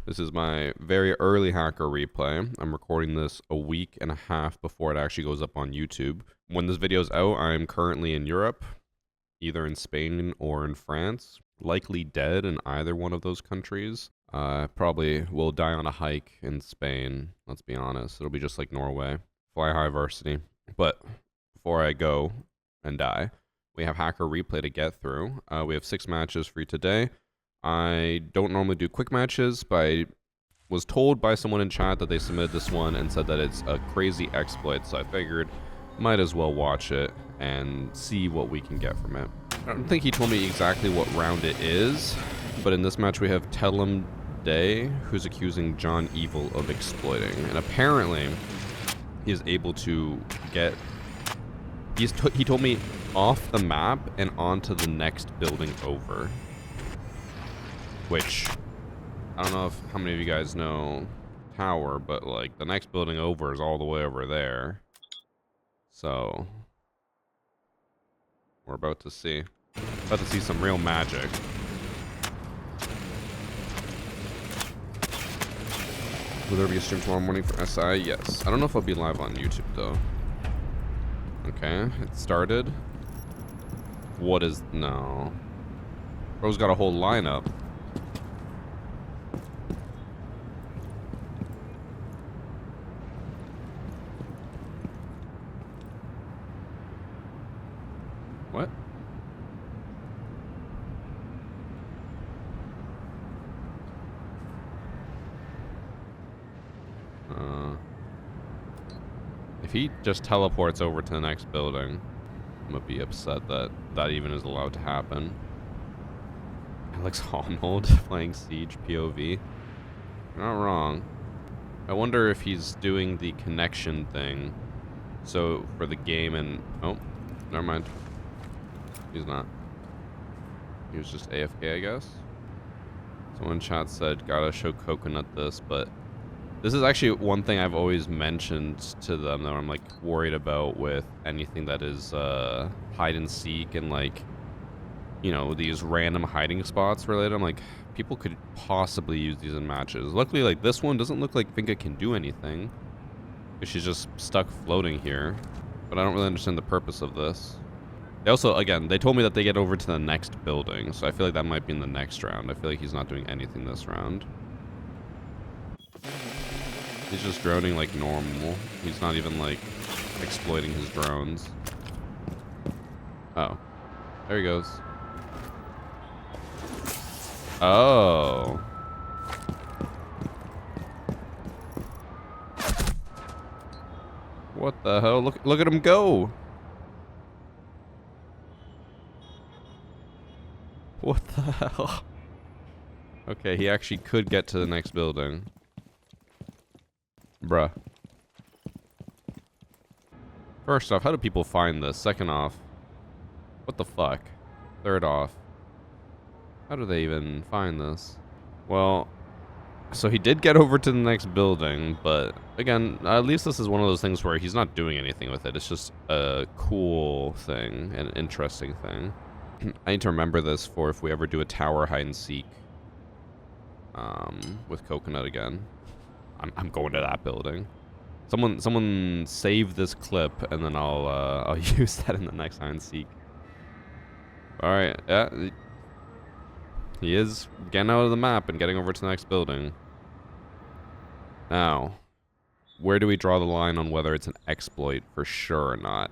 This is my very early hacker replay. I'm recording this a week and a half before it actually goes up on YouTube. When this video's out, I'm currently in Europe, either in Spain or in France. Likely dead in either one of those countries. Probably will die on a hike in Spain, let's be honest. It'll be just like Norway. Fly high varsity. But before I go and die, we have hacker replay to get through. We have 6 matches for you today. I don't normally do quick matches, but I was told by someone in chat that they submitted this one and said that it's a crazy exploit, so I figured might as well watch it and see what we can get from it. I don't think he told me exactly what round it is, but in this match we have Tellum Day, who's accusing John Evil of exploiting, and apparently he is able to get... he told me off the map and onto the next building over. Which, I don't know how many of you guys know Tower, but like the next building over is all the way over there. So, we're about to see some real magic. Will there be a stream tomorrow morning for SI? Yes. I don't know if I'll be live on YouTube though. Okay, it started. What is... no. Bro's got a whole lineup. What? If he just teleports over to the next building, I'm gonna be upset that that even is allowed to happen. Alex Honnold playing Siege POV. You're not wrong. I wonder if he's doing the connection thing. So for the game and... oh, never mind. He's not. He was just AFK, I guess. Someone in chat said, gotta show Coconut this, but this is actually one thing I've always mentioned to them that I'm like worried about with anything that is hide and seek and like, you know, these random hiding spots related. I'm like, people could possibly use these in matches. Luckily, like this one doesn't look like Finka can do anything. She's just stuck floating here, but I don't really understand the purpose of this. They also, again, they told me that they get over to the next building, so I feel like that might be in the next round. I feel like he's not doing anything this round. He's just droning like normal. He's not even like exploiting his drones. Oh. There he goes. Oh. What the hell? Look at him go. What the hell? Okay, he actually could get to the next building. Bruh. First off, how do people find this? Second off, what the fuck? Third off, how do they even find this? Well, so he did get over to the next building, but again, at least this is one of those things where he's not doing anything with it. It's just a cool thing, an interesting thing. I need to remember this for if we ever do a tower hide and seek with Coconut again. I'm going to that building. Someone save this clip and then I'll use that in the next hide and seek. All right, yeah, he is getting out of the map and getting over to the next building. Now, where do we draw the line on whether it's an exploit for sure or not?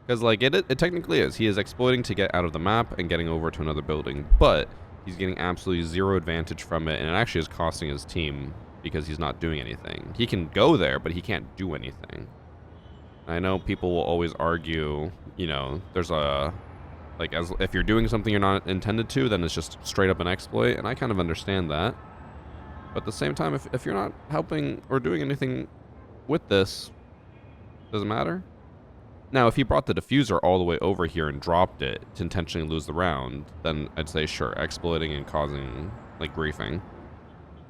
Because like it technically is. He is exploiting to get out of the map and getting over to another building, but he's getting absolutely zero advantage from it, and it actually is costing his team because he's not doing anything. He can go there, but he can't do anything. I know people will always argue, you know, there's a, like, as if you're doing something you're not intended to, then it's just straight up an exploit, and I kind of understand that. But at the same time, if you're not helping or doing anything with this, does it matter? Now, if he brought the diffuser all the way over here and dropped it to intentionally lose the round, then I'd say sure, exploiting and causing, like, griefing.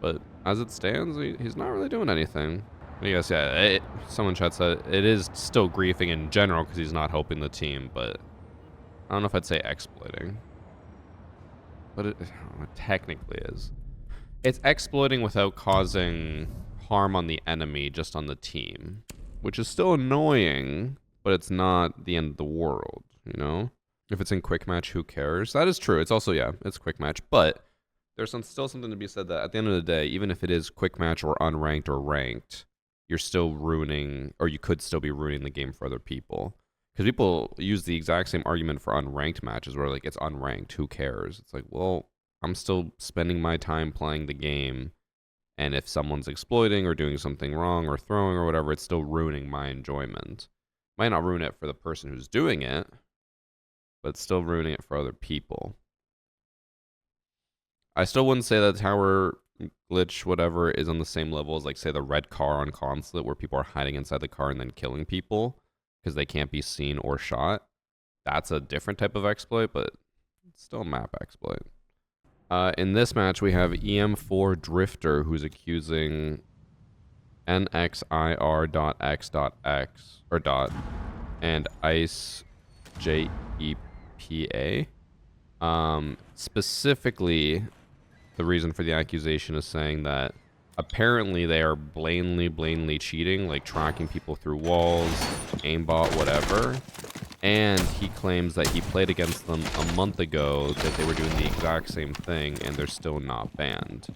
But as it stands, he's not really doing anything. I guess, yeah, someone in chat said it is still griefing in general because he's not helping the team, but I don't know if I'd say exploiting. But it technically is. It's exploiting without causing harm on the enemy, just on the team, which is still annoying, but it's not the end of the world, you know? If it's in quick match, who cares? That is true. It's also, yeah, it's quick match, but there's still something to be said that at the end of the day, even if it is quick match or unranked or ranked, you're still ruining, or you could still be ruining the game for other people. Because people use the exact same argument for unranked matches where, like, it's unranked, who cares? It's like, well, I'm still spending my time playing the game, and if someone's exploiting or doing something wrong or throwing or whatever, it's still ruining my enjoyment. Might not ruin it for the person who's doing it, but it's still ruining it for other people. I still wouldn't say that tower glitch, whatever, is on the same level as, like, say, the red car on Consulate, where people are hiding inside the car and then killing people because they can't be seen or shot. That's a different type of exploit, but it's still a map exploit. In this match, we have EM4 Drifter, who's accusing NXIR.X.X, or dot, and ICE JEPA. Specifically, the reason for the accusation is saying that apparently they are blatantly cheating, like tracking people through walls, aimbot, whatever. And he claims that he played against them a month ago, that they were doing the exact same thing, and they're still not banned.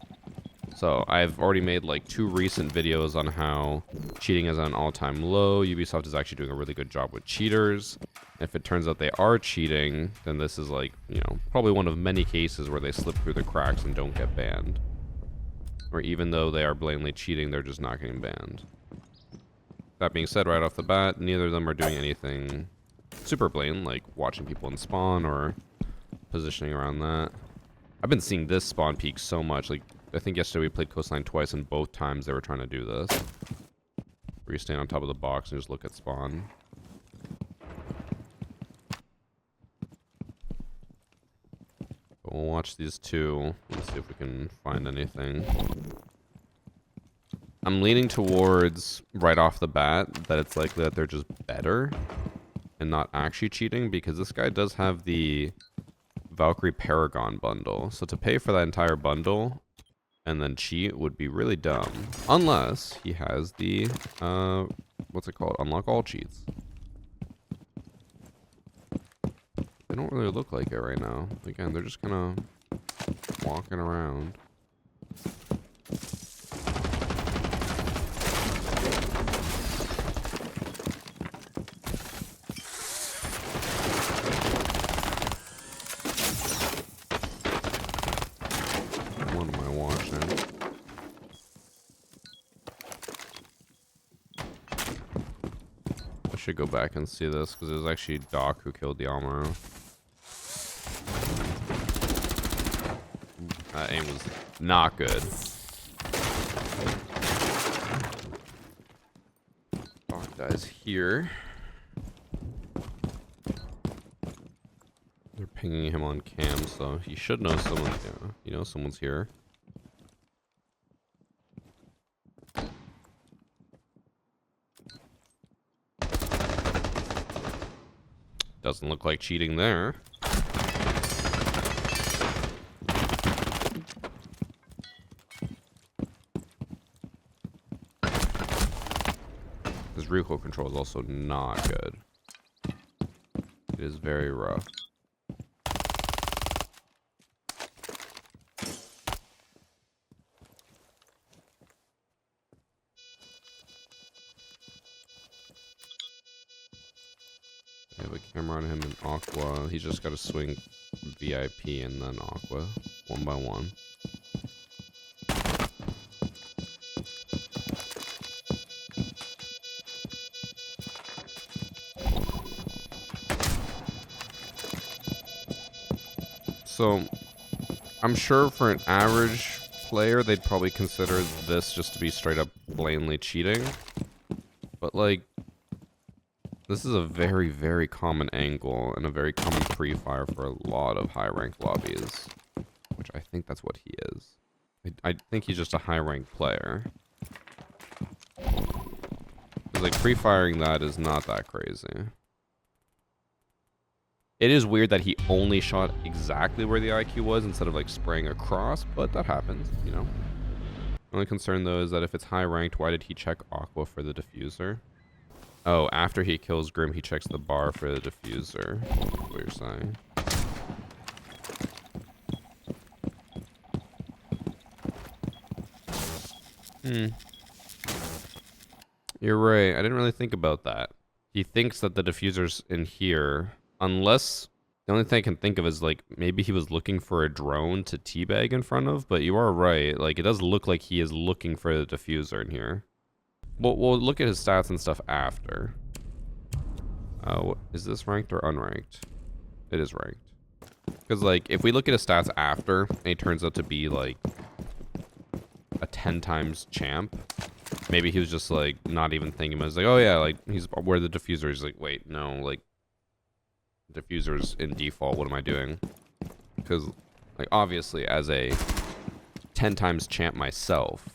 So I've already made like 2 recent videos on how cheating is at an all-time low. Ubisoft is actually doing a really good job with cheaters. If it turns out they are cheating, then this is, like, you know, probably one of many cases where they slip through the cracks and don't get banned. Or even though they are blatantly cheating, they're just not getting banned. That being said, right off the bat, neither of them are doing anything super blatant, like watching people in spawn or positioning around that. I've been seeing this spawn peak so much. Like, I think yesterday we played Coastline twice, and both times they were trying to do this. Where you stand on top of the box and just look at spawn. But we'll watch these 2 and see if we can find anything. I'm leaning towards, right off the bat, that it's likely that they're just better and not actually cheating, because this guy does have the Valkyrie Paragon bundle. So to pay for that entire bundle and then cheat would be really dumb. Unless he has the, what's it called? Unlock all cheats. They don't really look like it right now. Again, they're just kind of walking around. Should go back and see this because it was actually Doc who killed the Amaro. That aim was not good. Doc dies here. They're pinging him on cam, so he should know someone. Yeah, you know someone's here. Doesn't look like cheating there. His recoil control is also not good. It is very rough. I have a camera on him in Aqua. He's just got to swing VIP and then Aqua, 1 by 1. So, I'm sure for an average player, they'd probably consider this just to be straight up blatantly cheating. But, like, this is a very, very common angle and a very common pre-fire for a lot of high-ranked lobbies, which I think that's what he is. I think he's just a high-ranked player. Like, pre-firing that is not that crazy. It is weird that he only shot exactly where the IQ was instead of, like, spraying across, but that happens, you know? Only concern though is that if it's high ranked, why did he check Aqua for the diffuser? Oh, after he kills Grim, he checks the bar for the diffuser. That's what you're saying. You're right. I didn't really think about that. He thinks that the diffuser's in here, unless the only thing I can think of is like maybe he was looking for a drone to teabag in front of. But you are right. Like it does look like he is looking for the diffuser in here. We'll look at his stats and stuff after. Is this ranked or unranked? It is ranked. Because like if we look at his stats after, and he turns out to be like a 10 times champ. Maybe he was just like not even thinking. He was like, oh yeah, like he's where the diffuser is. Like, wait, no, like diffuser's in default. What am I doing? Because like obviously as a 10 times champ myself,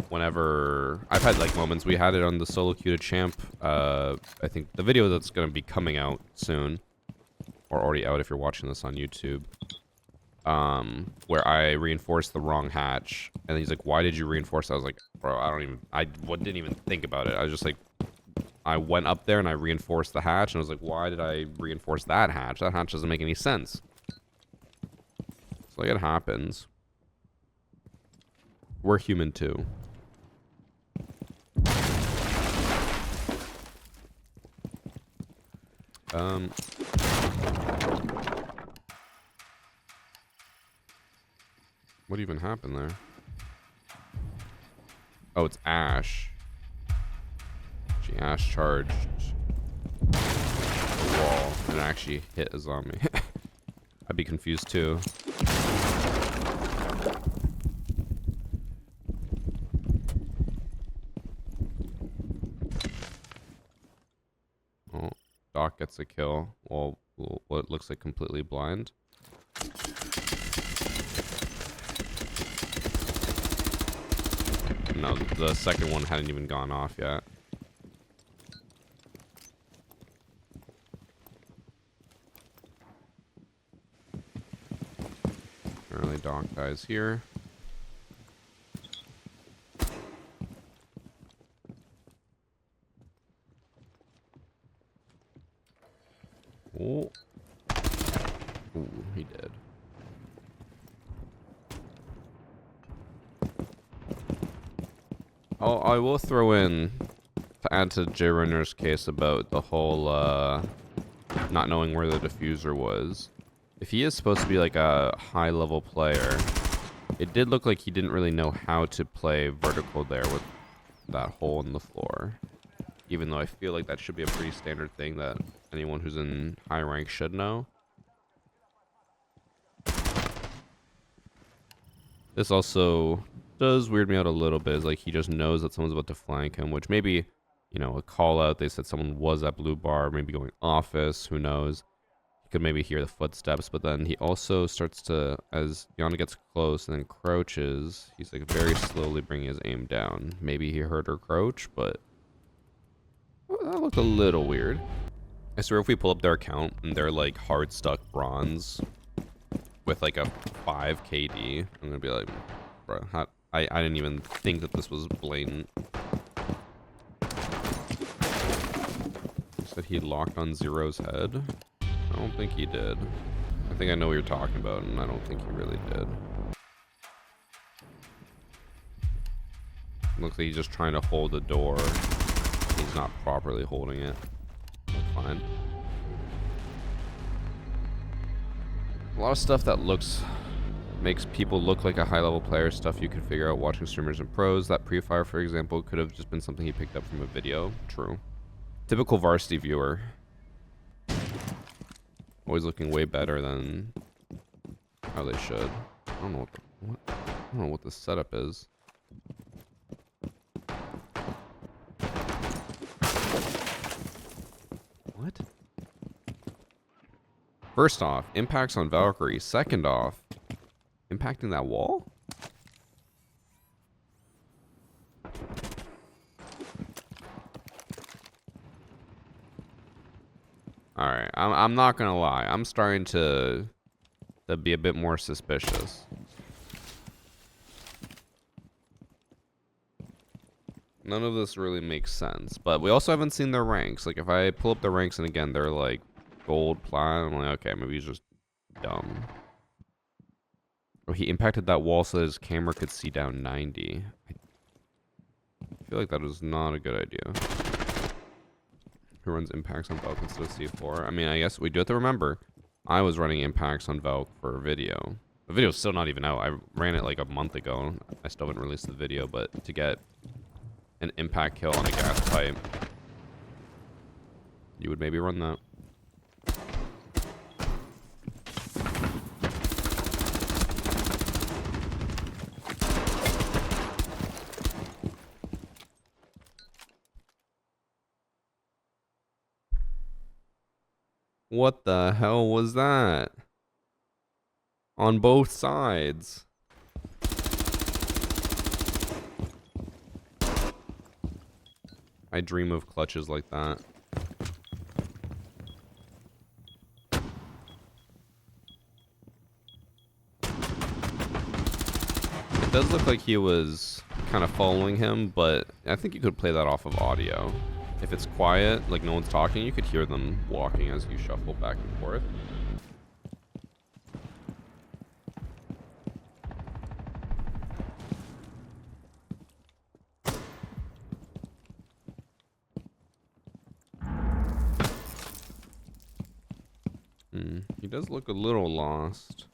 whenever I've had like moments, we had it on the solo queue to champ. I think the video that's gonna be coming out soon, or already out if you're watching this on YouTube. Where I reinforced the wrong hatch, and he's like, why did you reinforce? I was like, bro, I didn't even think about it. I was just like, I went up there and I reinforced the hatch, and I was like, why did I reinforce that hatch? That hatch doesn't make any sense. So like, it happens. We're human too. What even happened there? Oh, it's Ash. She Ash charged the wall and actually hit a zombie. I'd be confused too. Oh, Doc gets a kill. Well, what looks like completely blind. No, the second one hadn't even gone off yet. Apparently Doc dies here. Oh. Ooh, he did. I will throw in, to add to J Runner's case about the whole not knowing where the diffuser was. If he is supposed to be like a high level player, it did look like he didn't really know how to play vertical there with that hole in the floor. Even though I feel like that should be a pretty standard thing that anyone who's in high rank should know. This also does weird me out a little bit. Is like he just knows that someone's about to flank him, which maybe, you know, a call out. They said someone was at blue bar, maybe going office. Who knows? He could maybe hear the footsteps, but then he also starts to, as Yana gets close and then crouches, he's like very slowly bringing his aim down. Maybe he heard her crouch, but that looked a little weird. I swear if we pull up their account and they're like hard stuck bronze with like a 5 KD, I'm gonna be like, bro, I didn't even think that this was blatant. Said he locked on Zero's head. I don't think he did. I think I know what you're talking about, and I don't think he really did. Looks like he's just trying to hold the door. He's not properly holding it. That's fine. A lot of stuff that makes people look like a high-level player, stuff you could figure out watching streamers and pros. That pre-fire, for example, could have just been something he picked up from a video. True. Typical varsity viewer. Always looking way better than how they should. I don't know I don't know what the setup is. What? First off, impacts on Valkyrie. Second off, impacting that wall? Alright, I'm not gonna lie. I'm starting to be a bit more suspicious. None of this really makes sense. But we also haven't seen their ranks. Like, if I pull up their ranks and again, they're like gold, plat, I'm like, okay, maybe he's just dumb. Oh, he impacted that wall so that his camera could see down 90. I feel like that is not a good idea. Who runs impacts on Valk instead of C4? I mean, I guess we do have to remember, I was running impacts on Valk for a video. The video's still not even out. I ran it like a month ago. I still haven't released the video, but to get an impact kill on a gas pipe, you would maybe run that. What the hell was that? On both sides. I dream of clutches like that. It does look like he was kind of following him, but I think you could play that off of audio. If it's quiet, like no one's talking, you could hear them walking as you shuffle back and forth. He does look a little lost.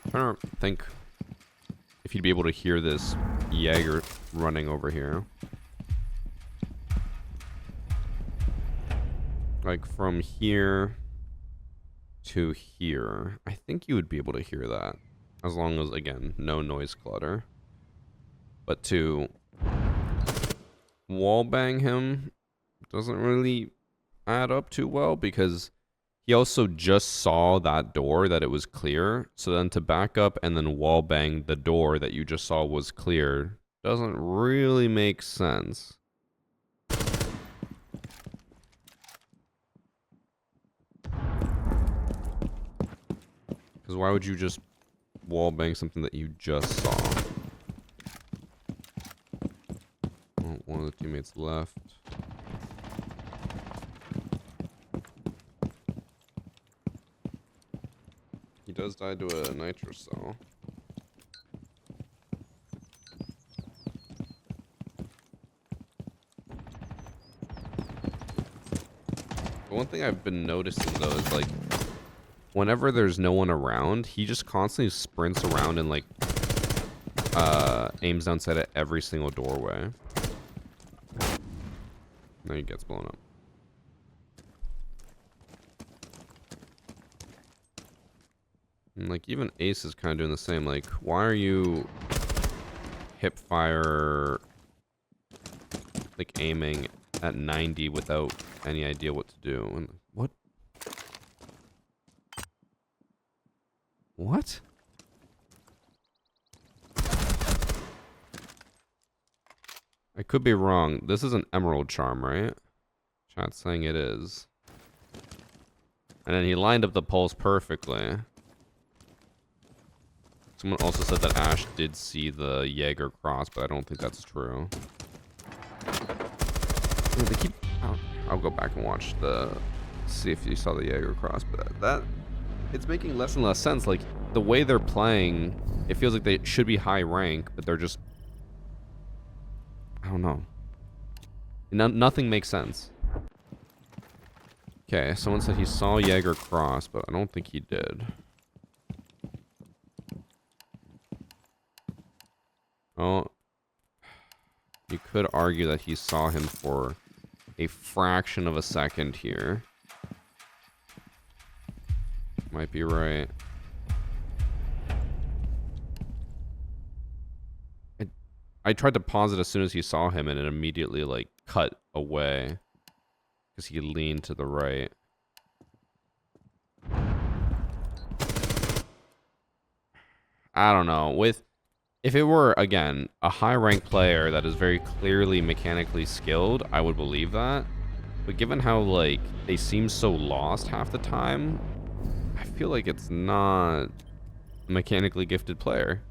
I'm trying to think if you'd be able to hear this Jaeger running over here. Like from here to here. I think you would be able to hear that. As long as, again, no noise clutter. But to wallbang him doesn't really add up too well because he also just saw that door that it was clear. So then to back up and then wallbang the door that you just saw was clear doesn't really make sense. Because why would you just wallbang something that you just saw? Oh, one of the teammates left. He does die to a nitro cell. The one thing I've been noticing though is like whenever there's no one around, he just constantly sprints around and like aims downside at every single doorway. Now he gets blown up. And like even Ace is kind of doing the same. Like, why are you hip fire like aiming at 90 without any idea what to do? And what? What? I could be wrong. This is an emerald charm, right? Chat's saying it is. And then he lined up the pulse perfectly. Someone also said that Ash did see the Jaeger cross, but I don't think that's true. Yeah, they keep... I'll go back and watch see if you saw the Jaeger cross, but that... It's making less and less sense. Like, the way they're playing, it feels like they should be high rank, but they're just... I don't know. Nothing makes sense. Okay, someone said he saw Jaeger cross, but I don't think he did. Oh, you could argue that he saw him for a fraction of a second here. Might be right. I tried to pause it as soon as he saw him, and it immediately, like, cut away. Because he leaned to the right. I don't know. If it were, again, a high-ranked player that is very clearly mechanically skilled, I would believe that. But given how, like, they seem so lost half the time, I feel like it's not a mechanically gifted player.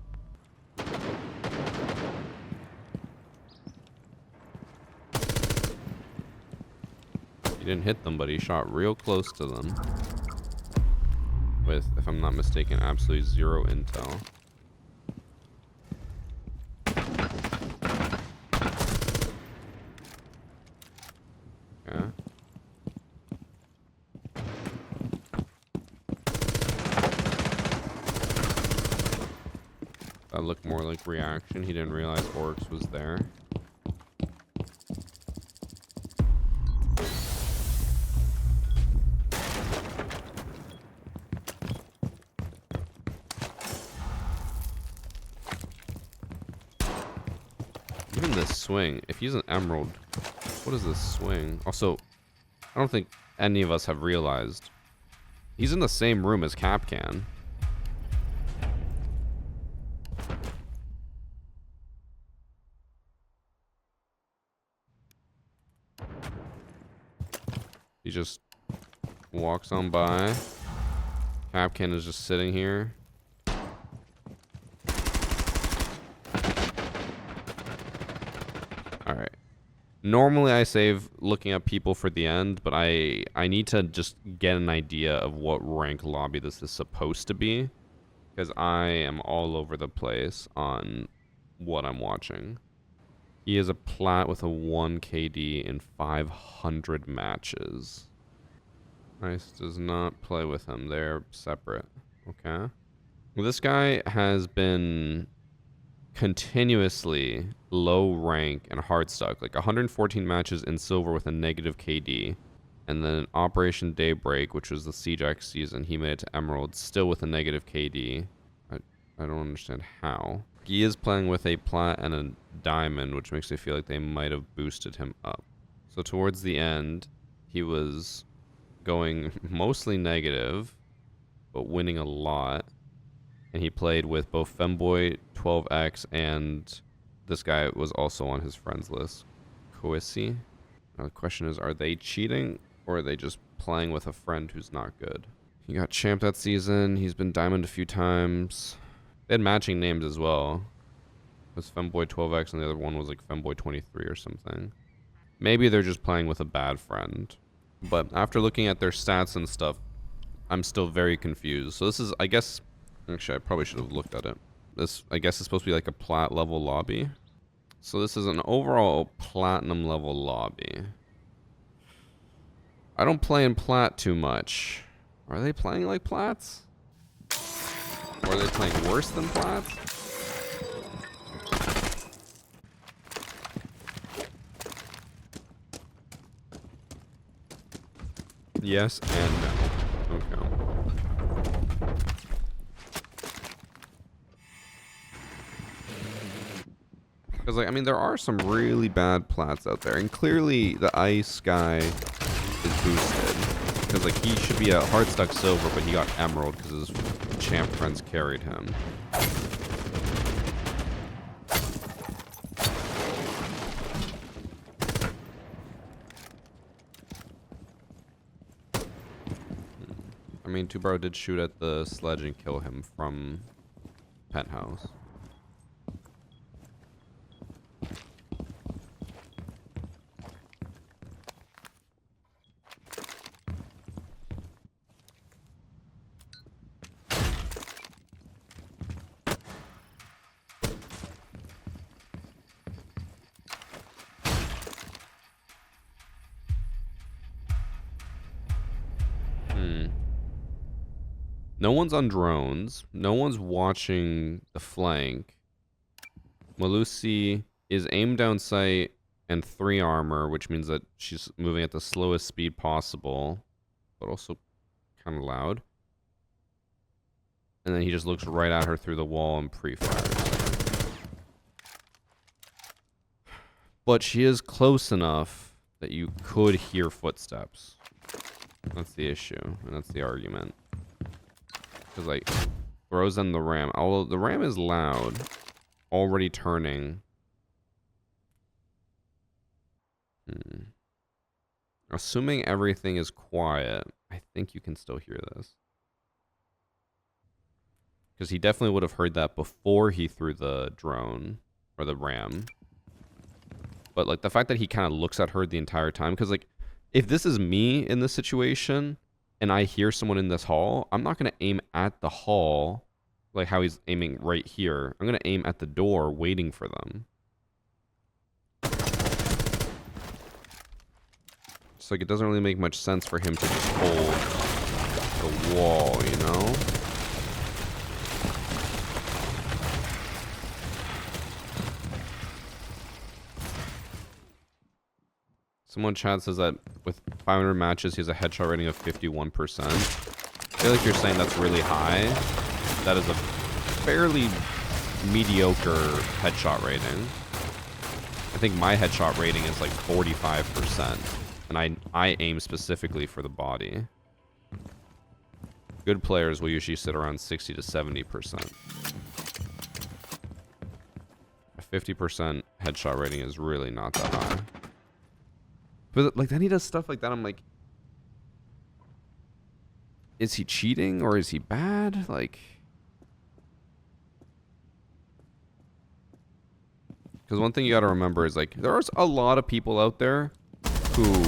He didn't hit them, but he shot real close to them. With, if I'm not mistaken, absolutely zero intel. Okay. That looked more like reaction. He didn't realize Oryx was there. Even this swing, if he's an emerald, what is this swing? Also, I don't think any of us have realized he's in the same room as Capcan. He just walks on by. Capcan is just sitting here. Alright. Normally I save looking at people for the end, but I need to just get an idea of what rank lobby this is supposed to be. Because I am all over the place on what I'm watching. He is a plat with a 1 KD in 500 matches. Nice does not play with him. They're separate. Okay. Well, this guy has been continuously low rank and hard stuck. Like 114 matches in silver with a negative KD. And then Operation Daybreak, which was the Siege season, he made it to Emerald, still with a negative KD. I don't understand how. He is playing with a plat and a diamond, which makes me feel like they might have boosted him up. So towards the end, he was going mostly negative, but winning a lot. And he played with both Femboy, 12X, and this guy was also on his friends list, Koisi. Now the question is, are they cheating, or are they just playing with a friend who's not good? He got champ that season. He's been diamond a few times. They had matching names as well. It was Femboy 12X and the other one was like Femboy 23 or something. Maybe they're just playing with a bad friend. But after looking at their stats and stuff, I'm still very confused. So this is, I guess, actually I probably should have looked at it. This, I guess, is supposed to be like a plat level lobby. So this is an overall platinum level lobby. I don't play in plat too much. Are they playing like plats? Or are they playing worse than plats? Yes and no. Okay. Because, like, I mean, there are some really bad plats out there. And clearly, the ice guy is boosted. Because, like, he should be a hard stuck silver, but he got emerald because his champ friends carried him. I mean, Tubaro did shoot at the sledge and kill him from penthouse. No one's on drones. No one's watching the flank. Malusi is aim down sight and 3 armor, which means that she's moving at the slowest speed possible, but also kind of loud. And then he just looks right at her through the wall and pre-fires. But she is close enough that you could hear footsteps. That's the issue, and that's the argument. Because, like, throws in the ram. Although the ram is loud, already turning. Assuming everything is quiet, I think you can still hear this. Because he definitely would have heard that before he threw the drone or the ram. But like the fact that he kind of looks at her the entire time, because like if this is me in this situation and I hear someone in this hall, I'm not going to aim at the hall like how he's aiming right here. I'm going to aim at the door waiting for them. It's like it doesn't really make much sense for him to just hold the wall, you know? Someone in chat says that with 500 matches, he has a headshot rating of 51%. I feel like you're saying that's really high. That is a fairly mediocre headshot rating. I think my headshot rating is like 45%. And I aim specifically for the body. Good players will usually sit around 60 to 70%. A 50% headshot rating is really not that high. But like then he does stuff like that, I'm like, is he cheating or is he bad? Like, because one thing you got to remember is like there's a lot of people out there who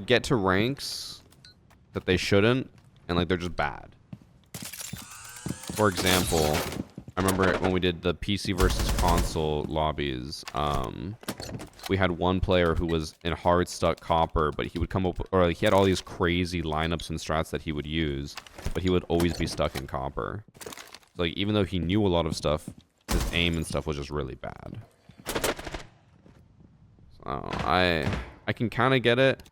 get to ranks that they shouldn't, and like they're just bad. For example, I remember when we did the PC versus console lobbies, we had one player who was in hard stuck copper, but he would come up, or like he had all these crazy lineups and strats that he would use, but he would always be stuck in copper. So like even though he knew a lot of stuff, his aim and stuff was just really bad. So I can kind of get it,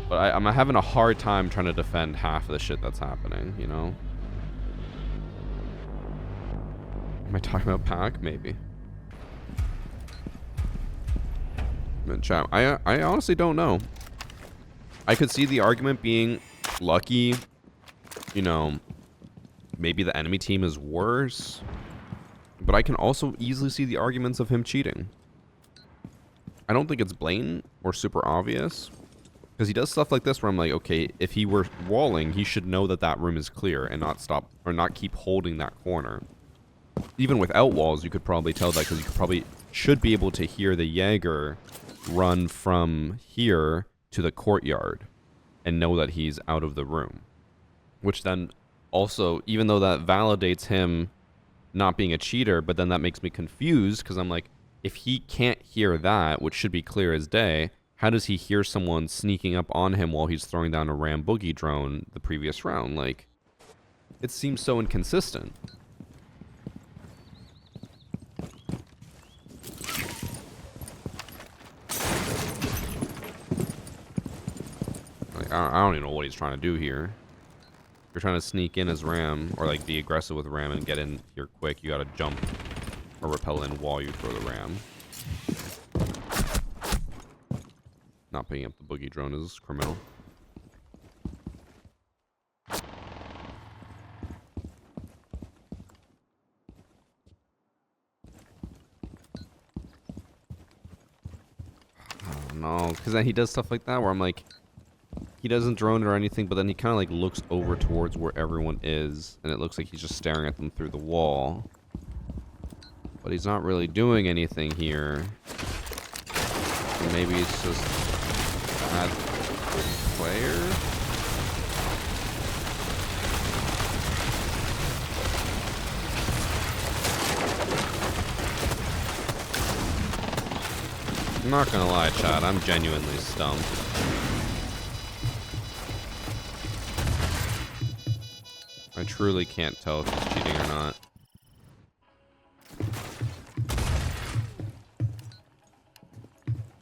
but I'm having a hard time trying to defend half of the shit that's happening, you know? Am I talking about Pac? Maybe. Chat. I honestly don't know. I could see the argument being lucky, you know, maybe the enemy team is worse, but I can also easily see the arguments of him cheating. I don't think it's blatant or super obvious, because he does stuff like this where I'm like, okay, if he were walling, he should know that that room is clear and not stop or not keep holding that corner. Even without walls, you could probably tell that, because you probably should be able to hear the Jaeger run from here to the courtyard and know that he's out of the room. Which then also, even though that validates him not being a cheater, but then that makes me confused, because I'm like, if he can't hear that, which should be clear as day, how does he hear someone sneaking up on him while he's throwing down a Ram Boogie drone the previous round? Like, it seems so inconsistent. Like, I don't even know what he's trying to do here. If you're trying to sneak in as Ram, or like be aggressive with Ram and get in here quick, you gotta jump or rappel in while you throw the Ram. Not picking up the Boogie drone is criminal. No, because then he does stuff like that where I'm like, he doesn't drone or anything, but then he kind of like looks over towards where everyone is, and it looks like he's just staring at them through the wall. But he's not really doing anything here. So maybe it's just a bad player? I'm not gonna lie, chat, I'm genuinely stumped. I truly can't tell if he's cheating or not.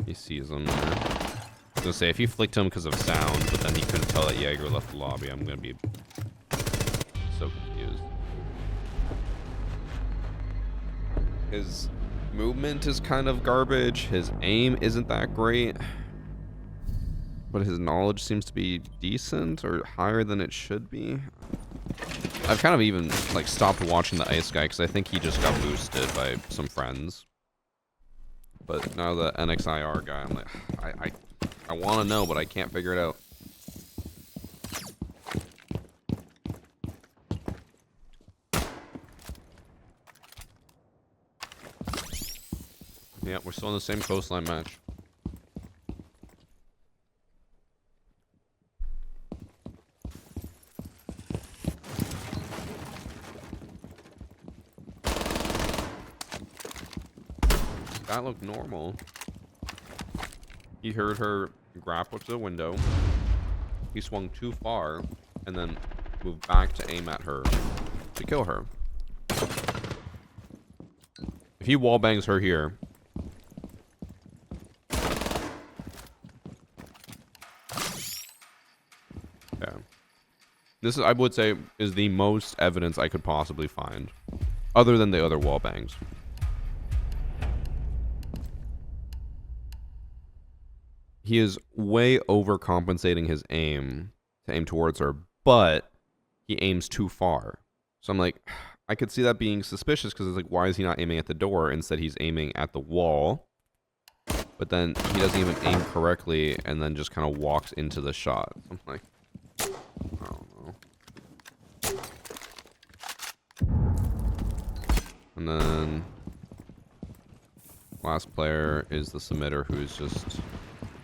He sees him there. I was gonna say, if he flicked him because of sound, but then he couldn't tell that Jaeger left the lobby, I'm gonna be so confused. His movement is kind of garbage. His aim isn't that great. But his knowledge seems to be decent or higher than it should be. I've kind of even like stopped watching the Ice guy because I think he just got boosted by some friends. But now the NXIR guy, I'm like, I want to know, but I can't figure it out. Yeah, we're still in the same coastline match. That looked normal. He heard her grapple to the window. He swung too far and then moved back to aim at her to kill her. If he wallbangs her here, yeah. This is, I would say, is the most evidence I could possibly find, other than the other wallbangs. He is way overcompensating his aim to aim towards her, but he aims too far. So I'm like, I could see that being suspicious because it's like, why is he not aiming at the door? Instead, he's aiming at the wall. But then he doesn't even aim correctly and then just kind of walks into the shot. I'm like, I don't know. And then last player is the submitter who's just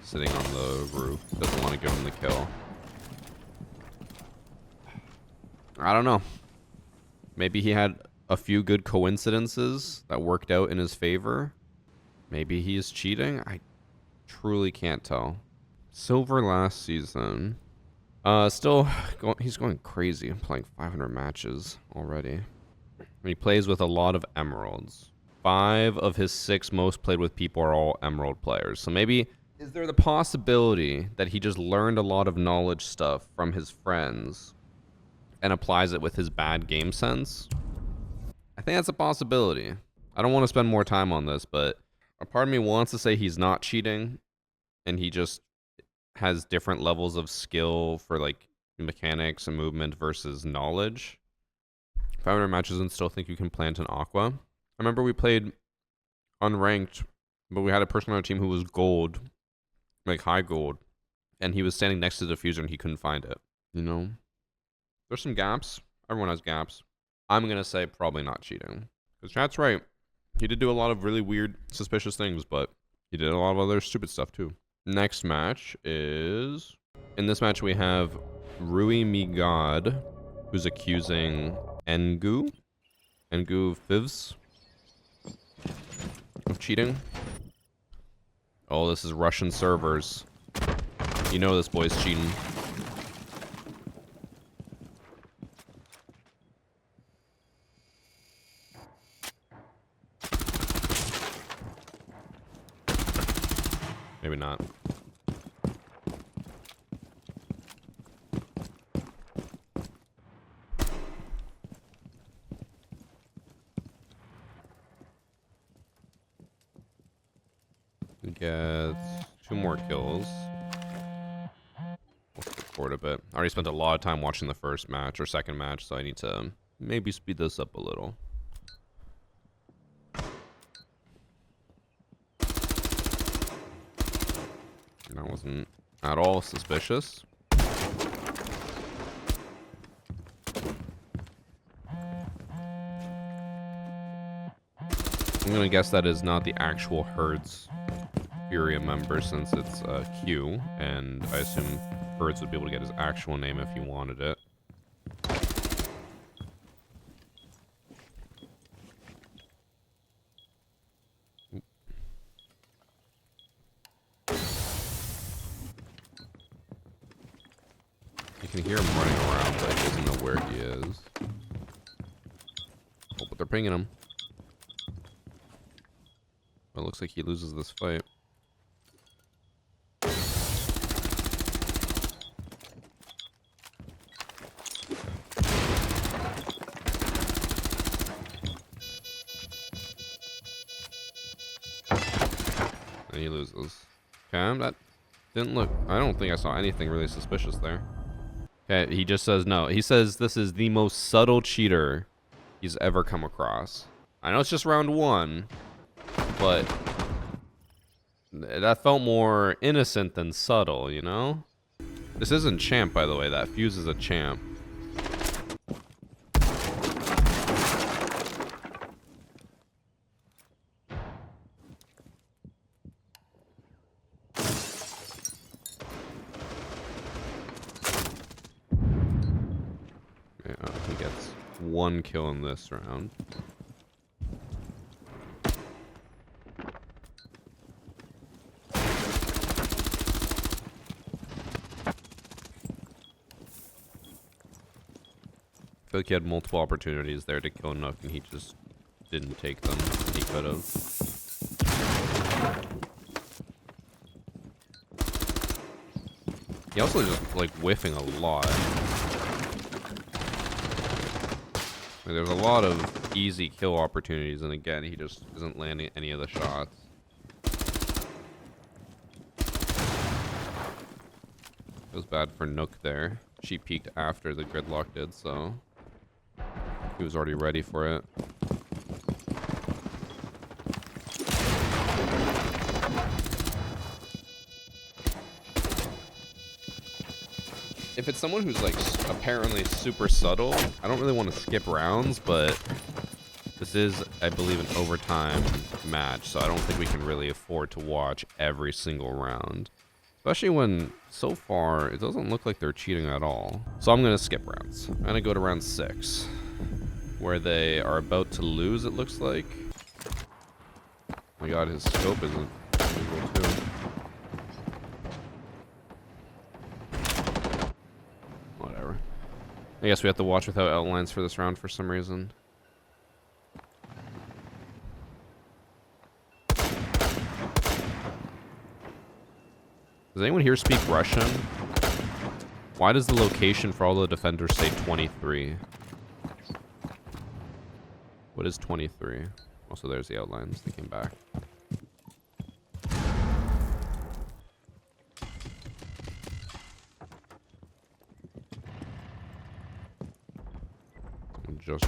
sitting on the roof. Doesn't want to give him the kill. I don't know. Maybe he had a few good coincidences that worked out in his favor. Maybe he is cheating. I truly can't tell. Silver last season. Still, he's going crazy. I'm playing 500 matches already. He plays with a lot of emeralds. 5 of his 6 most played with people are all emerald players. So maybe, is there the possibility that he just learned a lot of knowledge stuff from his friends and applies it with his bad game sense? I think that's a possibility. I don't want to spend more time on this, but a part of me wants to say he's not cheating and he just has different levels of skill for like mechanics and movement versus knowledge. 500 matches and still think you can plant an aqua. I remember we played unranked, but we had a person on our team who was gold, like high gold, and he was standing next to the diffuser and he couldn't find it. You know? There's some gaps. Everyone has gaps. I'm going to say probably not cheating. Because chat's right. He did do a lot of really weird, suspicious things, but he did a lot of other stupid stuff too. Next match is... In this match we have Rui Migod, who's accusing Engu Fivs of cheating. Oh, this is Russian servers. You know this boy's cheating. Maybe not. Gets 2 more kills. We'll skip forward a bit. I already spent a lot of time watching the first match or second match, so I need to maybe speed this up a little. That wasn't at all suspicious. I'm gonna guess that is not the actual Herds Furia member since it's Q, and I assume Herds would be able to get his actual name if he wanted it. You can hear him running around, but he doesn't know where he is. Oh, but they're pinging him. It looks like he loses this fight. And he loses. Okay, that didn't look... I don't think I saw anything really suspicious there. Okay, he just says no. He says this is the most subtle cheater he's ever come across. I know it's just round 1, but that felt more innocent than subtle, you know? This isn't champ, by the way. That Fuse is a champ. He gets 1 kill in this round. I feel like he had multiple opportunities there to kill Nook, and he just didn't take them. He could have. He also just, like, whiffing a lot. Like, there's a lot of easy kill opportunities, and again, he just isn't landing any of the shots. It was bad for Nook there. She peeked after the gridlock did, so he was already ready for it. If it's someone who's like apparently super subtle, I don't really want to skip rounds, but this is, I believe, an overtime match, so I don't think we can really afford to watch every single round. Especially when, so far, it doesn't look like they're cheating at all. So I'm going to skip rounds. I'm going to go to round 6, where they are about to lose, it looks like. Oh my god, his scope isn't usual too. Whatever. I guess we have to watch without outlines for this round for some reason. Does anyone here speak Russian? Why does the location for all the defenders say 23? What is 23? Also, there's the outlines. They came back. Just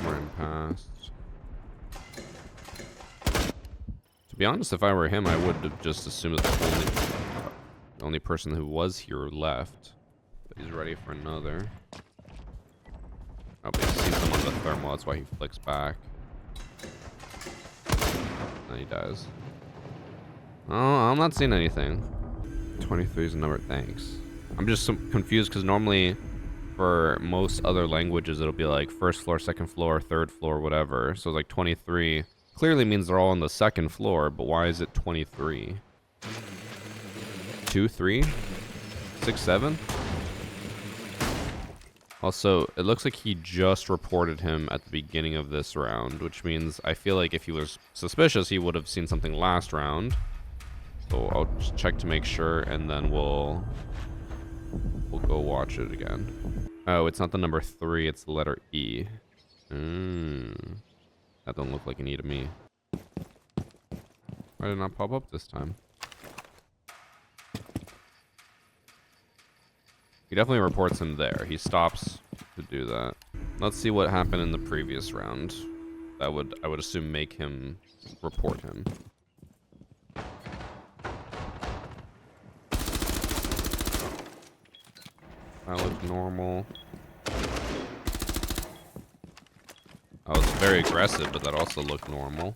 ran past. To be honest, if I were him, I would have just assumed that the only person who was here left. But he's ready for another. Oh, but he sees them on the thermal, that's why he flicks back. Then he dies. Oh, I'm not seeing anything. 23 is a number, thanks. I'm just so confused because normally for most other languages it'll be like first floor, second floor, third floor, whatever. So it's like 23 clearly means they're all on the second floor, but why is it 23? 2, 3, 6, 7? Also, it looks like he just reported him at the beginning of this round, which means I feel like if he was suspicious, he would have seen something last round. So I'll just check to make sure, and then we'll go watch it again. Oh, it's not the number 3, it's the letter E. That doesn't look like an E to me. Why did it not pop up this time? He definitely reports him there. He stops to do that. Let's see what happened in the previous round. That would, I would assume, make him report him. That looked normal. I was very aggressive, but that also looked normal.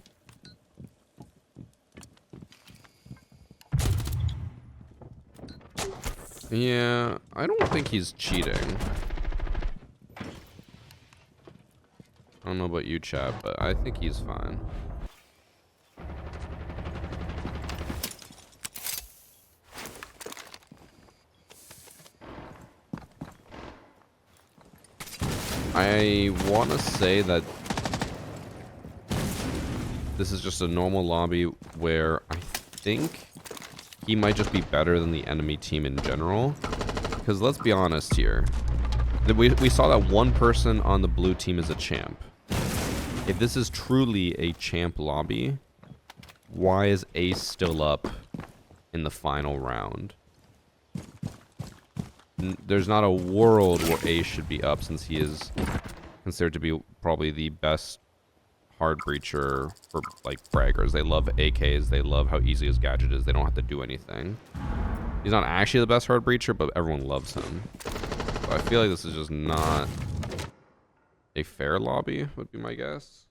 Yeah, I don't think he's cheating. I don't know about you, chat, but I think he's fine. I want to say that this is just a normal lobby where I think he might just be better than the enemy team in general. Because let's be honest here. We saw that one person on the blue team is a champ. If this is truly a champ lobby, why is Ace still up in the final round? There's not a world where Ace should be up, since he is considered to be probably the best hard breacher for like fraggers. They love AKs. They love how easy his gadget is. They don't have to do anything. He's not actually the best hard breacher, but everyone loves him. So I feel like this is just not a fair lobby, would be my guess.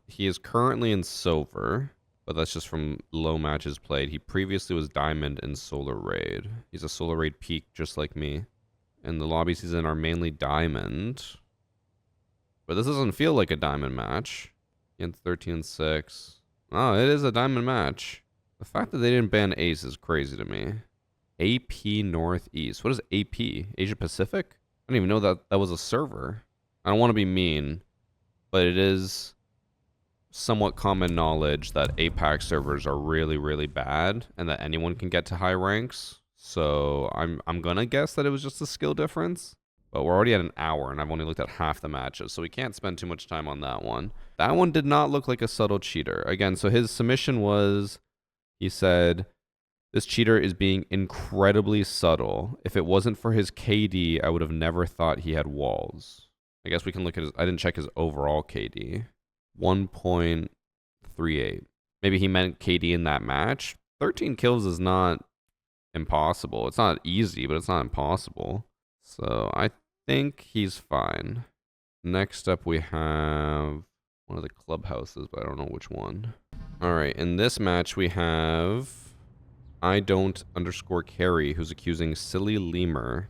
He is currently in silver, but that's just from low matches played. He previously was diamond in solar raid. He's a solar raid peak just like me. and the lobbies he's in are mainly diamond. But this doesn't feel like a diamond match. Against 13-6. Oh, it is a diamond match. The fact that they didn't ban ace is crazy to me. AP Northeast. What is AP? Asia Pacific? I didn't even know that that was a server. I don't want to be mean, but it is somewhat common knowledge that APAC servers are really, really bad and that anyone can get to high ranks. So I'm gonna guess that it was just a skill difference. But we're already at an hour and I've only looked at half the matches, so we can't spend too much time on that one. That one did not look like a subtle cheater. Again, so his submission was, he said, this cheater is being incredibly subtle. If it wasn't for his KD, I would have never thought he had walls. I guess we can look at his, I didn't check his overall KD. 1.38. Maybe he meant KD in that match. 13 kills is not impossible. It's not easy, but it's not impossible. So I think he's fine. Next up we have one of the clubhouses, but I don't know which one. Alright, in this match we have I don't _ carry, who's accusing Silly Lemur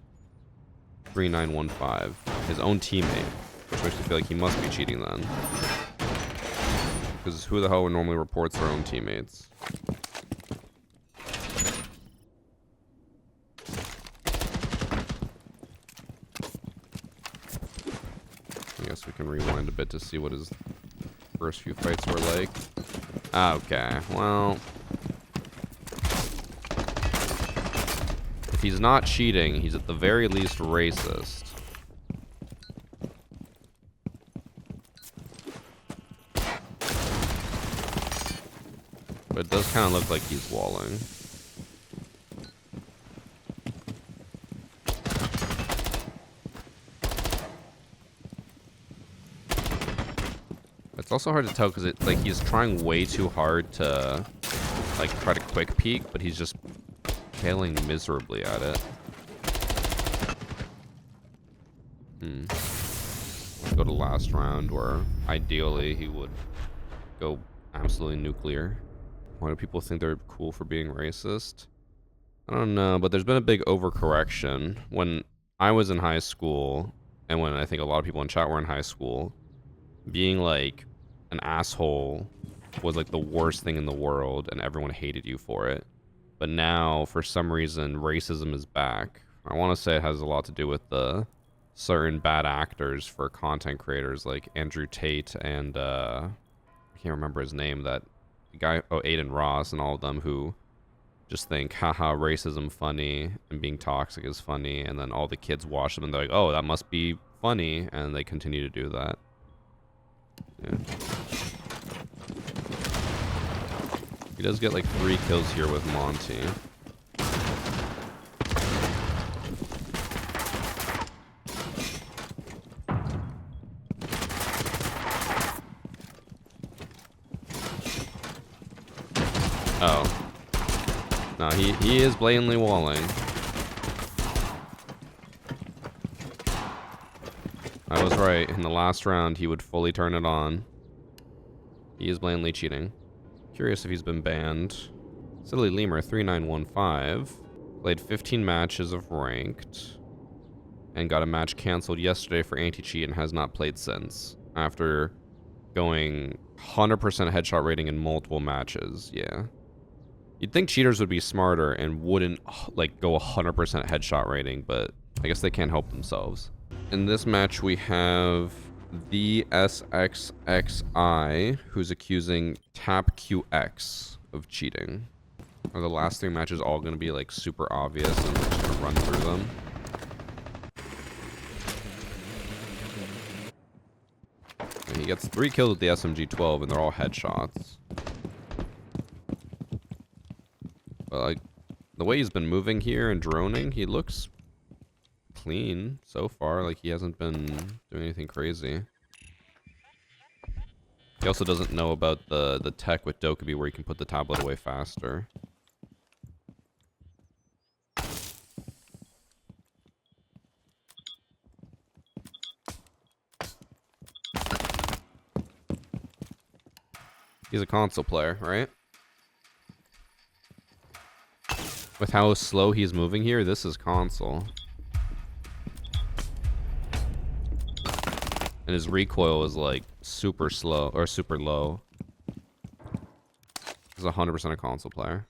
3915, his own teammate, which makes me feel like he must be cheating then. Because who the hell would normally reports their own teammates? I guess we can rewind a bit to see what his first few fights were like. Okay, well, if he's not cheating, he's at the very least racist. But it does kind of look like he's walling. It's also hard to tell because it like he's trying way too hard to like try to quick peek, but he's just failing miserably at it. Let's go to last round where ideally he would go absolutely nuclear. Why do people think they're cool for being racist? I don't know, but there's been a big overcorrection. When I was in high school, and when I think a lot of people in chat were in high school, being like an asshole was like the worst thing in the world and everyone hated you for it. But now, for some reason, racism is back. I want to say it has a lot to do with the certain bad actors for content creators like Andrew Tate and I can't remember his name, that guy, oh, Aiden Ross and all of them, who just think, haha, racism funny and being toxic is funny, and then all the kids watch them and they're like, oh, that must be funny, and they continue to do that. Yeah. He does get like 3 kills here with Monty. Oh. No, he is blatantly walling. I was right. In the last round, he would fully turn it on. He is blatantly cheating. Curious if he's been banned. Silly Lemur 3915 played 15 matches of ranked and got a match canceled yesterday for anti-cheat and has not played since after going 100% headshot rating in multiple matches. Yeah. You'd think cheaters would be smarter and wouldn't like go 100% headshot rating, but I guess they can't help themselves. In this match we have the SXXI, who's accusing TapQX of cheating. Are the last 3 matches all going to be like super obvious and we're just going to run through them? And he gets 3 kills with the SMG-12 and they're all headshots. But like, the way he's been moving here and droning, he looks clean so far. Like, he hasn't been doing anything crazy. He also doesn't know about the tech with Dokkaebi where you can put the tablet away faster. He's a console player, right? With how slow he's moving here, this is console. And his recoil is like super slow or super low. He's 100% a console player.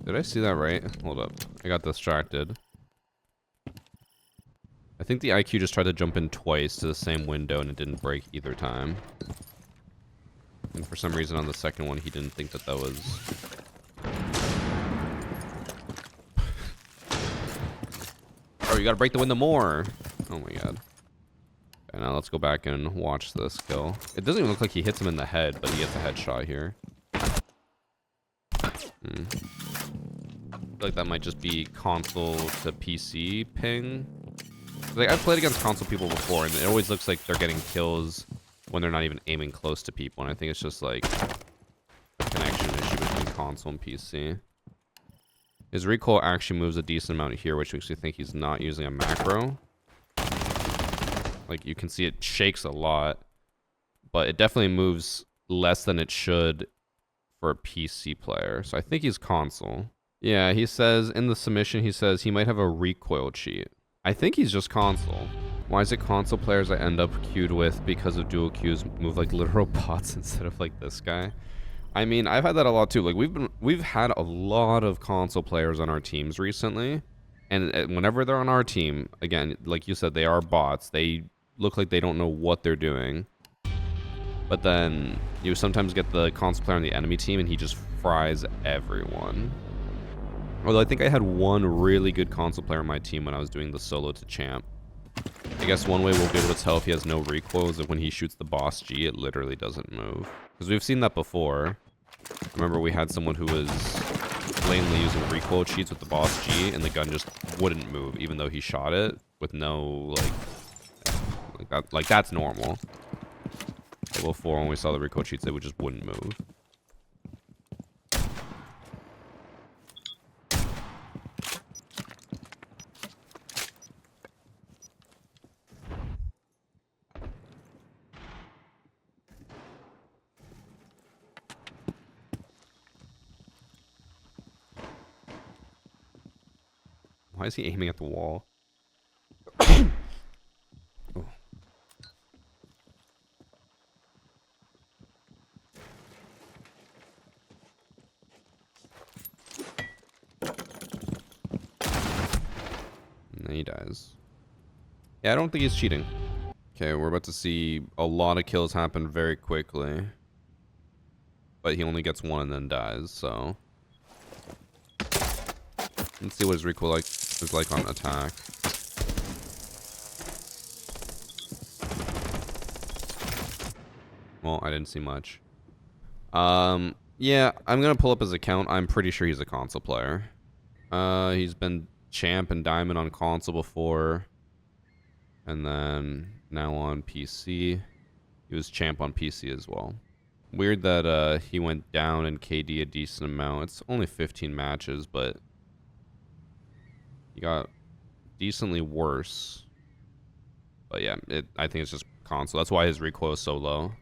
Did I see that right? Hold up. I got distracted. I think the IQ just tried to jump in twice to the same window and it didn't break either time. And for some reason on the second one, he didn't think that that was... Oh, you gotta break the window more! Oh my god. Okay, now let's go back and watch this kill. It doesn't even look like he hits him in the head, but he gets a headshot here. I feel like that might just be console to PC ping. Like, I've played against console people before, and it always looks like they're getting kills when they're not even aiming close to people. And I think it's just like a connection issue between console and PC. His recoil actually moves a decent amount here, which makes me think he's not using a macro. Like, you can see it shakes a lot, but it definitely moves less than it should for a PC player. So I think he's console. Yeah, he says in the submission, he says he might have a recoil cheat. I think he's just console. Why is it console players I end up queued with because of dual queues move like literal bots instead of like this guy? I mean, I've had that a lot too. Like we've had a lot of console players on our teams recently, and whenever they're on our team, again, like you said, they are bots. They look like they don't know what they're doing. But then you sometimes get the console player on the enemy team and he just fries everyone. Although I think I had one really good console player on my team when I was doing the solo to champ. I guess one way we'll be able to tell if he has no recoil is that when he shoots the boss G, it literally doesn't move. Because we've seen that before. Remember we had someone who was blatantly using recoil cheats with the boss G and the gun just wouldn't move even though he shot it with no like that's normal. Level 4 when we saw the recoil cheats, they just wouldn't move. Why is he aiming at the wall? Oh. And then he dies. Yeah, I don't think he's cheating. Okay, we're about to see a lot of kills happen very quickly. But he only gets one and then dies, so... Let's see what his recoil is like on attack. Well, I didn't see much. Yeah, I'm gonna pull up his account. I'm pretty sure he's a console player. He's been champ and diamond on console before. And then now on PC. He was champ on PC as well. Weird that he went down in KD a decent amount. It's only 15 matches, but he got decently worse. But yeah, I think it's just console. That's why his recoil is so low.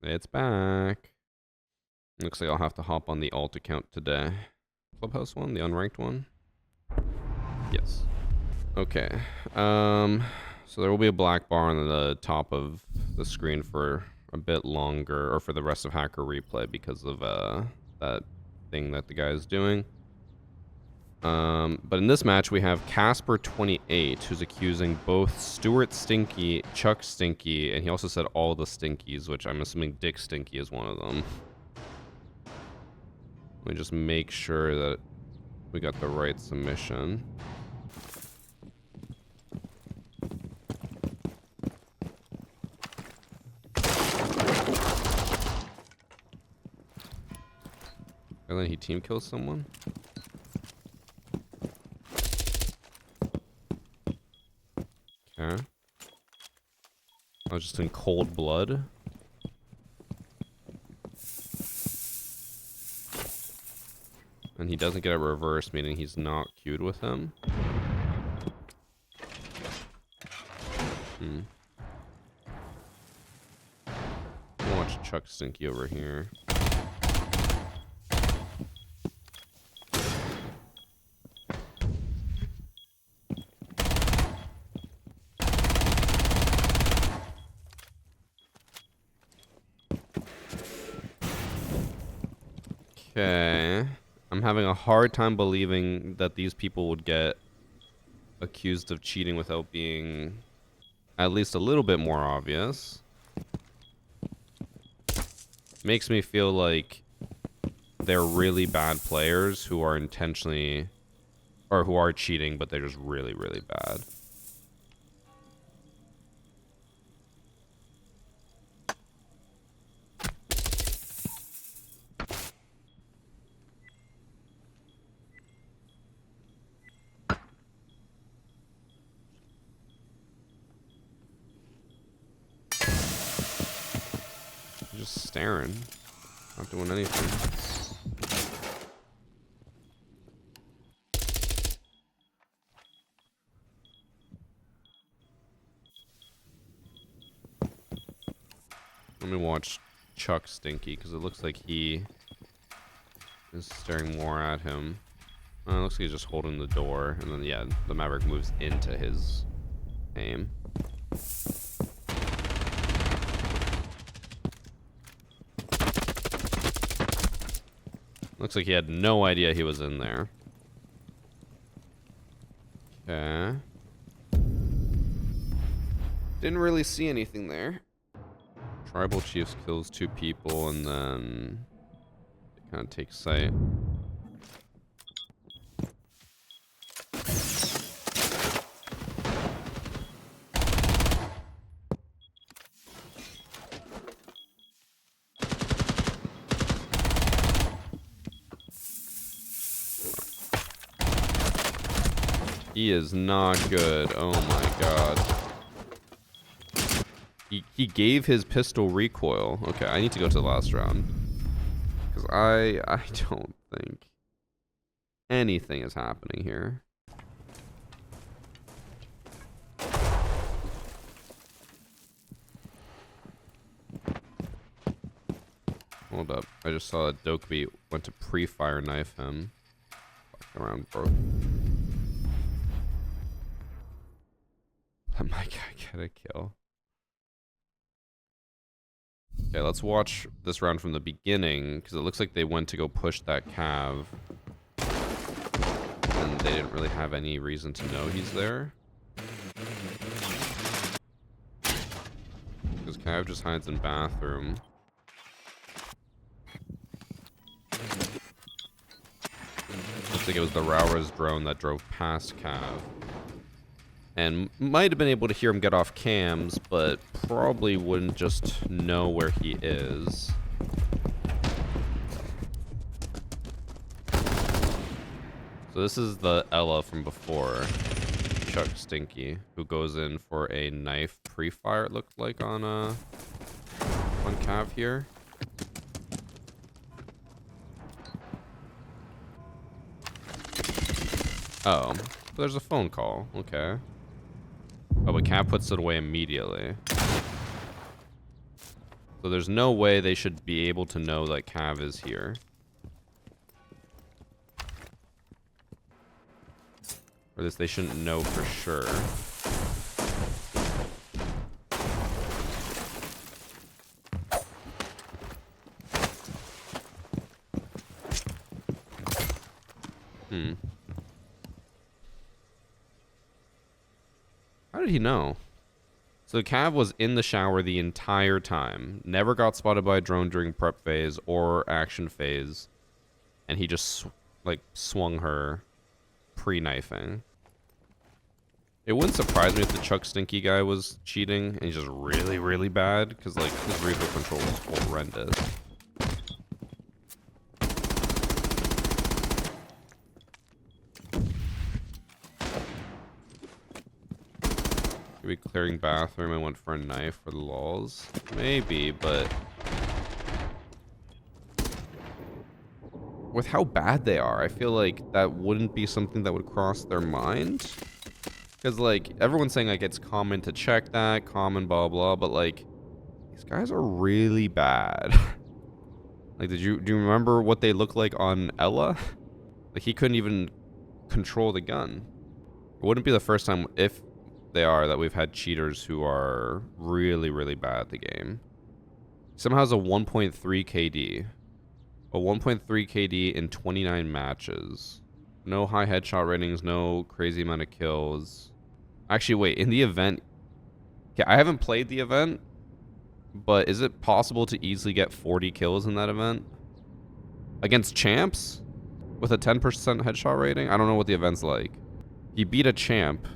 It's back. Looks like I'll have to hop on the alt account today. Clubhouse one, the unranked one. Yes. Okay. So there will be a black bar on the top of the screen for a bit longer, or for the rest of Hacker Replay because of that thing that the guy is doing. But in this match, we have Casper28, who's accusing both Stuart Stinky, Chuck Stinky, and he also said all the Stinkies, which I'm assuming Dick Stinky is one of them. Let me just make sure that we got the right submission. And then he team kills someone? Okay. I was just in cold blood. And he doesn't get a reverse, meaning he's not queued with him. I'll watch Chuck Stinky over here. Okay. I'm having a hard time believing that these people would get accused of cheating without being at least a little bit more obvious. Makes me feel like they're really bad players who are intentionally, or who are cheating, but they're just really, really bad. Just staring, not doing anything. Let me watch Chuck Stinky, because it looks like he is staring more at him. It looks like he's just holding the door, and then, yeah, the Maverick moves into his aim. Looks like he had no idea he was in there. Okay. Didn't really see anything there. Tribal Chiefs kills 2 people, and then they kind of take sight. He is not good. Oh my god. He gave his pistol recoil. Okay, I need to go to the last round. Because I don't think anything is happening here. Hold up. I just saw that Dokeby went to pre-fire knife him. Fuck around, bro. Let my guy get a kill. Okay, let's watch this round from the beginning, because it looks like they went to go push that cav. And they didn't really have any reason to know he's there. Because cav just hides in bathroom. Looks like it was the Raura's drone that drove past cav. And might have been able to hear him get off cams, but probably wouldn't just know where he is. So this is the Ella from before, Chuck Stinky, who goes in for a knife pre-fire, it looked like, on Cav here. Oh, there's a phone call. Okay. Oh, but Cav puts it away immediately. So there's no way they should be able to know that Cav is here. Or this, they shouldn't know for sure. How did he know? So Cav was in the shower the entire time. Never got spotted by a drone during prep phase or action phase. And he just, like, swung her pre-knifing. It wouldn't surprise me if the Chuck Stinky guy was cheating and he's just really, really bad. Because, like, his recoil control was horrendous. Maybe clearing bathroom, I went for a knife for the lulz. Maybe, but with how bad they are, I feel like that wouldn't be something that would cross their mind. Because, like, everyone's saying, like, it's common to check that, common blah blah, but, like, these guys are really bad. Like, do you remember what they look like on Ella? Like, he couldn't even control the gun. It wouldn't be the first time, if they are, that we've had cheaters who are really, really bad at the game. Somehow has a 1.3 KD. A 1.3 KD in 29 matches. No high headshot ratings, no crazy amount of kills. Actually, wait, in the event... Okay, I haven't played the event, but is it possible to easily get 40 kills in that event? Against champs? With a 10% headshot rating? I don't know what the event's like. You beat a champ.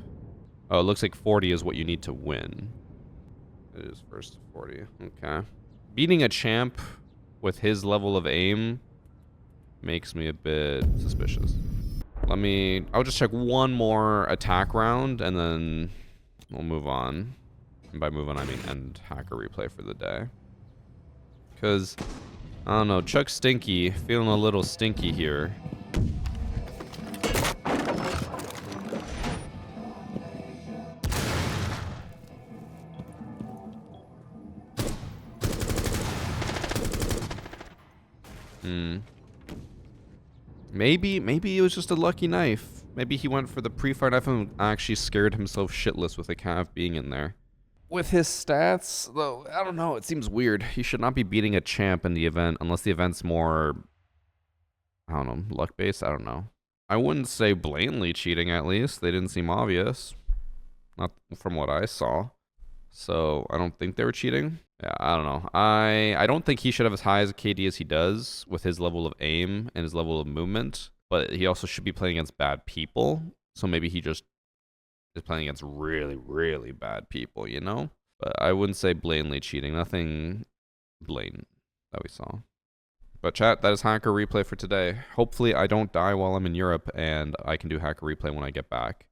Oh, it looks like 40 is what you need to win. It is first 40. Okay. Beating a champ with his level of aim makes me a bit suspicious. I'll just check one more attack round and then we'll move on. And by move on, I mean end hacker replay for the day. Because, I don't know, Chuck Stinky, feeling a little stinky here. Maybe it was just a lucky knife. Maybe he went for the pre-fire knife and actually scared himself shitless with a cav being in there. With his stats, though, I don't know. It seems weird. He should not be beating a champ in the event unless the event's more, I don't know, luck-based. I don't know. I wouldn't say blatantly cheating, at least. They didn't seem obvious. Not from what I saw. So I don't think they were cheating. Yeah, I don't know. I don't think he should have as high as a KD as he does with his level of aim and his level of movement. But he also should be playing against bad people. So maybe he just is playing against really, really bad people, you know? But I wouldn't say blatantly cheating. Nothing blatant that we saw. But chat, that is hacker replay for today. Hopefully I don't die while I'm in Europe and I can do hacker replay when I get back.